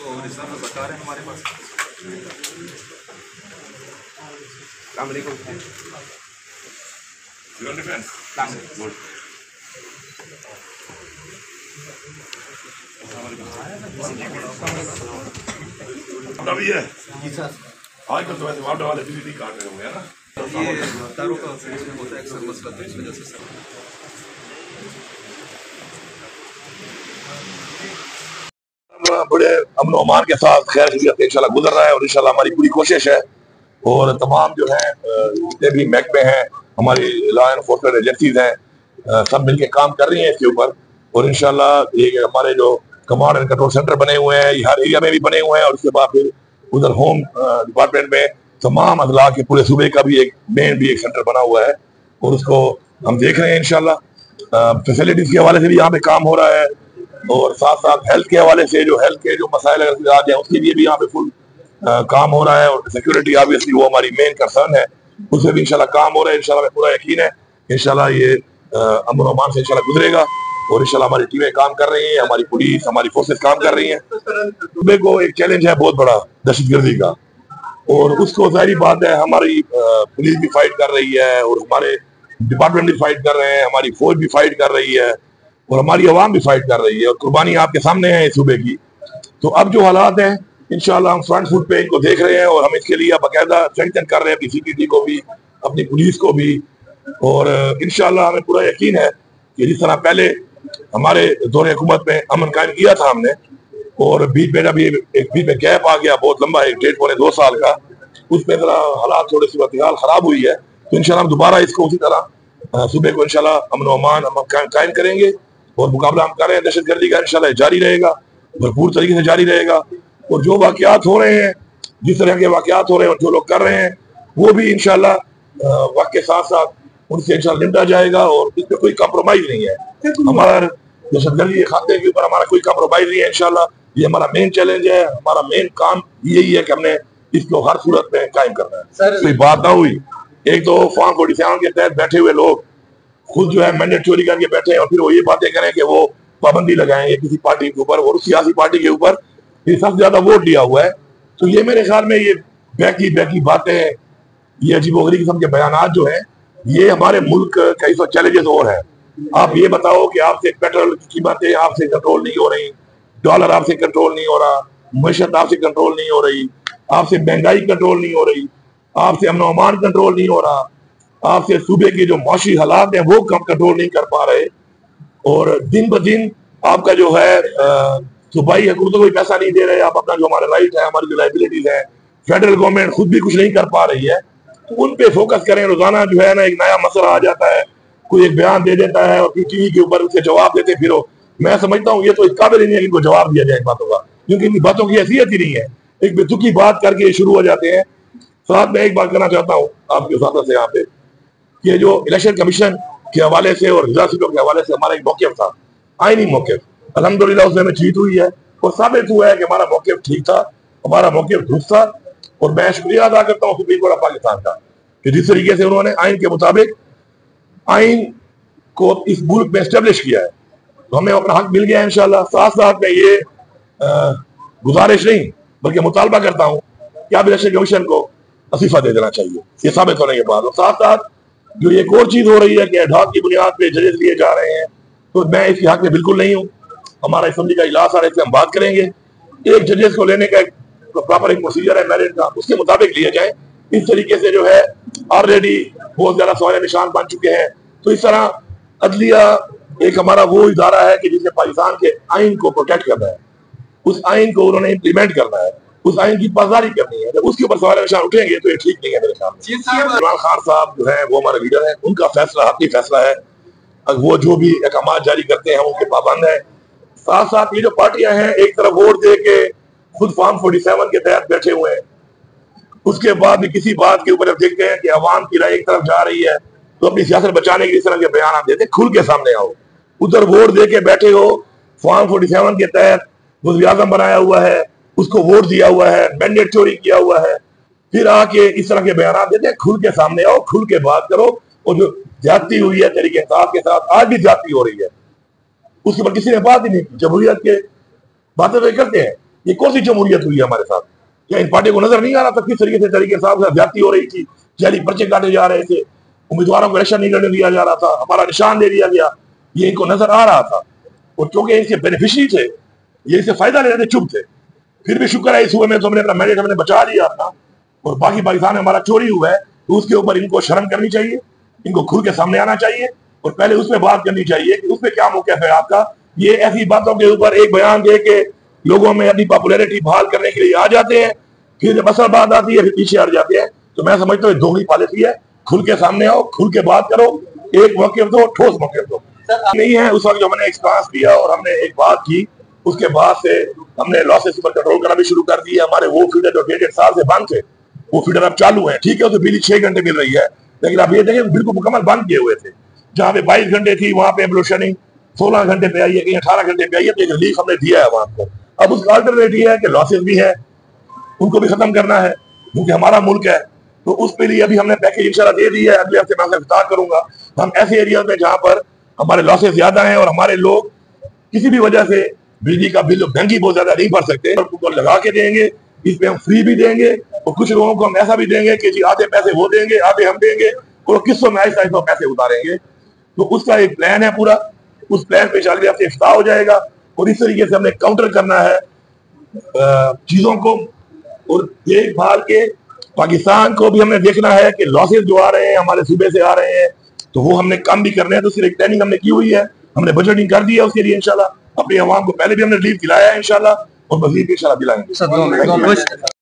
और इस तरह सरकार है हमारे पास। भी है आजकल तो वैसे वाटर वाले बिजली काट रहे होंगे ना, ये तारों का उसमें होता है अक्सर मसला, तो इस वजह से सर बड़े अमन अमान के साथ खैर खैरियत इंशाल्लाह गुजर रहा है और इंशाल्लाह हमारी पूरी कोशिश है और तमाम जो है जितने भी महकमे हैं, हमारी लॉ एनफोर्समेंट एजेंसीज हैं, सब मिलके काम कर रही हैं इसके ऊपर और इंशाल्लाह ये हमारे जो कमांड एंड कंट्रोल सेंटर बने हुए हैं हर एरिया में भी बने हुए हैं और उसके बाद फिर उधर होम डिपार्टमेंट में तमाम अदला के पूरे सूबे का भी एक मेन भी एक सेंटर बना हुआ है और उसको हम देख रहे हैं इंशाल्लाह। फैसिलिटीज के हवाले से भी यहाँ पे काम हो रहा है और साथ साथ हेल्थ के हवाले से जो हेल्थ के जो मसाइल आ जाए उसके लिए भी यहाँ पे फुल काम हो रहा है और सिक्योरिटी ऑब्वियसली वो हमारी मेन कंसर्न है, उससे भी इंशाल्लाह काम हो रहा है। इंशाल्लाह पूरा यकीन है इंशाल्लाह ये अमन अमान से इंशाल्लाह गुजरेगा और इंशाल्लाह हमारी टीमें काम कर रही हैं, हमारी पुलिस हमारी फोर्सेस काम कर रही हैं। सूबे को एक चैलेंज है बहुत बड़ा दहशतगर्दी का और उसको जाहिर बात है हमारी पुलिस भी फाइट कर रही है और हमारे डिपार्टमेंट भी फाइट कर रहे हैं, हमारी फौज भी फाइट कर रही है और हमारी आवाम भी फाइट कर रही है और कुर्बानी आपके सामने है इस सूबे की। तो अब जो हालात हैं इंशाल्लाह हम फ्रंट फुट पे इनको देख रहे हैं और हम इसके लिए बाकायदा स्ट्रेंथन कर रहे हैं अपनी सीपीटी को भी अपनी पुलिस को भी और इंशाल्लाह हमें पूरा यकीन है कि जिस तरह पहले हमारे दौरे हुकूमत में अमन कायम किया था हमने और बीच में अभी एक बीच में गैप आ गया बहुत लंबा 1.5-2 साल का, उसमें जरा हालात थोड़ी सी सूरत खराब हुई है तो इंशाल्लाह हम दोबारा इसको उसी तरह सूबे को इंशाल्लाह अमन अमान कायम करेंगे और मुकाबला हम कर रहे हैं दहशतगर्दी का इंशाल्लाह जारी रहेगा, भरपूर तरीके से जारी रहेगा और जो वाकयात हो रहे हैं जिस तरह के वाकयात हो रहे हैं और जो लोग कर रहे हैं वो भी इंशाल्लाह वक्त के साथ साथ उनसे इंशाल्लाह निपटा जाएगा और इस पर कोई कॉम्प्रोमाइज नहीं है। हमारा दहशतगर्दी के खाते के ऊपर हमारा कोई कॉम्प्रोमाइज नहीं है, इंशाल्लाह ये हमारा मेन चैलेंज है, हमारा मेन काम यही है कि हमने इसको हर सूरत में कायम करना है। कोई बात ना हुई, एक तो फॉर्म 47 के तहत बैठे हुए लोग खुद जो है मैंडेट चोरी करके बैठे हैं और फिर वो ये बातें करें कि वो पाबंदी लगाएंगे किसी पार्टी के ऊपर और उस सियासी पार्टी के ऊपर ये सबसे ज्यादा वोट लिया हुआ है। तो ये मेरे ख्याल में ये बैकी बातें, ये अजीबोगरीब किस्म के बयानात जो है ये हमारे मुल्क कई सौ चैलेंजेस और है। आप ये बताओ कि आपसे पेट्रोल की कीमतें आपसे कंट्रोल नहीं हो रही, डॉलर आपसे कंट्रोल नहीं हो रहा, मईशत आपसे कंट्रोल नहीं हो रही, आपसे महंगाई कंट्रोल नहीं हो रही, आपसे अमन अमान कंट्रोल नहीं हो रहा, आपसे सूबे के जो माशी हालात हैं वो कम कंट्रोल नहीं कर पा रहे और दिन ब दिन आपका जो है सूबाई हुकूमतों को पैसा नहीं दे रहे, आप अपना जो हमारा राइट है हमारी जो लाइबिलिटीज है फेडरल गवर्नमेंट खुद भी कुछ नहीं कर पा रही है, तो उन पे फोकस करें। रोजाना जो है ना एक नया मसला आ जाता है, कोई एक बयान दे देता है और फिर टीवी के ऊपर उसके जवाब देते फिरो। मैं समझता हूँ ये तो इस काबिल ही नहीं है कि इनको जवाब दिया जाए इन बातों का, क्योंकि इन बातों की हैसियत ही नहीं है, एक बेतुकी बात करके शुरू हो जाते हैं। साथ में एक बात करना चाहता हूँ आपके साथ से यहाँ पे कि जो इलेक्शन कमीशन के हवाले से और रिजा सीटों के हवाले से हमारा एक मौक़िफ़ था, आईनी मौक़िफ़, अल्हम्दुलिल्लाह उसमें हमें जीत हुई है और साबित हुआ है कि हमारा मौक़िफ़ ठीक था, हमारा मौक़िफ़ दुरुस्त था और मैं शुक्रिया अदा करता हूँ सुप्रीम कोर्ट ऑफ पाकिस्तान का कि जिस तरीके से उन्होंने आइन के मुताबिक आइन को इस मुल्क में एस्टेब्लिश किया है तो हमें अपना हक मिल गया है इंशाल्लाह। साथ साथ में ये गुजारिश नहीं बल्कि मुतालबा करता हूँ कि आप इलेक्शन कमीशन को इस्तीफा दे देना चाहिए, ये साबित होने के बाद। और साथ साथ जो एक और चीज हो रही है कि एडहॉक की बुनियाद पे जजेस लिए जा रहे हैं, तो मैं इसके हक में बिल्कुल नहीं हूँ। हमारा असेंबली का इजलास आ रहा है, इससे हम बात करेंगे। एक जजेस को लेने का प्रॉपर एक प्रोसीजर है मेरिट का, उसके मुताबिक लिए जाए। इस तरीके से जो है ऑलरेडी बहुत ज्यादा सवाल निशान बन चुके हैं। तो इस तरह अदलिया एक हमारा वो इदारा है कि जिसने पाकिस्तान के आइन को प्रोटेक्ट करना है, उस आइन को उन्होंने इम्प्लीमेंट करना है, उस आइन की पासदारी करनी है। जब उसके ऊपर सवाल निशान उठेंगे तो ये ठीक नहीं है मेरे ख्याल में। इमरान खान साहब जो है वो हमारे लीडर हैं, उनका फैसला हकी फैसला है, वो जो भी अहकाम जारी करते हैं उनके पाबंद है। साथ साथ ये जो पार्टियां हैं एक तरफ वोट दे के खुद फॉर्म 47 के तहत बैठे हुए हैं, उसके बाद भी किसी बात के ऊपर देखते हैं कि अवाम की राय एक तरफ जा रही है तो अपनी सियासत बचाने के इस तरह के बयान आप देते, खुल के सामने आओ। उधर वोट दे के बैठे हो, फॉर्म 47 के तहत वज़ीर आज़म बनाया हुआ है, उसको वोट दिया हुआ है, मैंडेट चोरी किया हुआ है, फिर आके इस तरह के बयान देते हैं। खुल के सामने आओ, खुल के बात करो। और जो ज्यादती हुई है तरीके इंसाफ के साथ, आज भी ज्यादती हो रही है, उसके ऊपर किसी ने बात ही नहीं की। जमहूरियत के बातें तो करते हैं ये कौन सी जमहूरियत हुई है हमारे साथ? क्या इन पार्टियों को नजर नहीं आ रहा था किस तरीके से ज्यादती हो रही थी, जाली पर्चे काटे जा रहे थे, उम्मीदवारों को इलेक्शन नहीं लड़ने दिया जा रहा था, हमारा निशान दे दिया गया, ये इनको नजर आ रहा था। और क्योंकि इनके बेनिफिशरी थे, ये इससे फायदा ले रहे थे, चुप थे। फिर भी शुक्र है इस हुए में तो हमने अपना मैंडेट हमने बचा लिया अपना, और बाकी पाकिस्तान में हमारा चोरी हुआ है तो उसके ऊपर इनको शर्म करनी चाहिए, इनको खुल के सामने आना चाहिए और पहले उसमें बात करनी चाहिए कि उसमें क्या मौक़िफ़ है आपका। ये ऐसी बातों के ऊपर एक बयान दे के लोगों में अपनी पॉपुलैरिटी बहाल करने के लिए आ जाते हैं, फिर जब असल बात आती है फिर पीछे हट जाते हैं। तो मैं समझता हूँ दोगली पॉलिसी है, खुल के सामने आओ, खुल के बात करो, एक मौक़िफ़ दो, ठोस मौक़िफ़ दो। नहीं है उस वक्त जो मैंने एक्सपीरियंस किया और हमने एक बात की, उसके बाद से हमने लॉसेस पर कंट्रोल करना भी शुरू कर दिया। हमारे वो फीडर जो 1.5 साल से बंद थे वो फीडर अब चालू है, ठीक है, तो बिजली 6 घंटे मिल रही है, लेकिन आप ये देखें बिल्कुल मुकम्मल बंद किए हुए थे। जहाँ पे 22 घंटे थी वहां पे ब्लोशनिंग 16 घंटे पे आई है, कहीं 18 घंटे पे आई है, तो एक रिलीफ हमने दिया है वहां पर। अब उसका अल्टरनेटिव है कि लॉसेस भी है, उनको भी खत्म करना है क्योंकि हमारा मुल्क है, तो उसके लिए अभी हमने पैकेज इंशाल्लाह दे दी है। अगले हफ्ते मैं आपसे विस्तार करूंगा। हम ऐसे एरिया में जहां पर हमारे लॉसेस ज्यादा हैं और हमारे लोग किसी भी वजह से बिजली का बिल महंगी बहुत ज्यादा नहीं भर सकते, उनको लगा के देंगे, इसमें हम फ्री भी देंगे और कुछ लोगों को हम ऐसा भी देंगे कि जी आधे पैसे वो देंगे आधे हम देंगे और किस्तों में आहिस्ता आहिस्ता पैसे उतारेंगे। तो उसका एक प्लान है पूरा, उस प्लान पे अगले हफ्ते इफ्ताह हो जाएगा और इस तरीके से हमने काउंटर करना है चीजों को। और देखभाल के पाकिस्तान को भी हमने देखना है कि लॉसेस जो आ रहे हैं हमारे सूबे से आ रहे हैं तो वो हमने कम भी करने हैं, तो उसकी ट्रेनिंग हमने की हुई है, हमने बजटिंग कर दी है उसके लिए इंशाल्लाह। अपनी आवाम को पहले भी हमने रिलीफ दिलाया है इंशाल्लाह और मजीद भी इंशाल्लाह दिलाएंगे।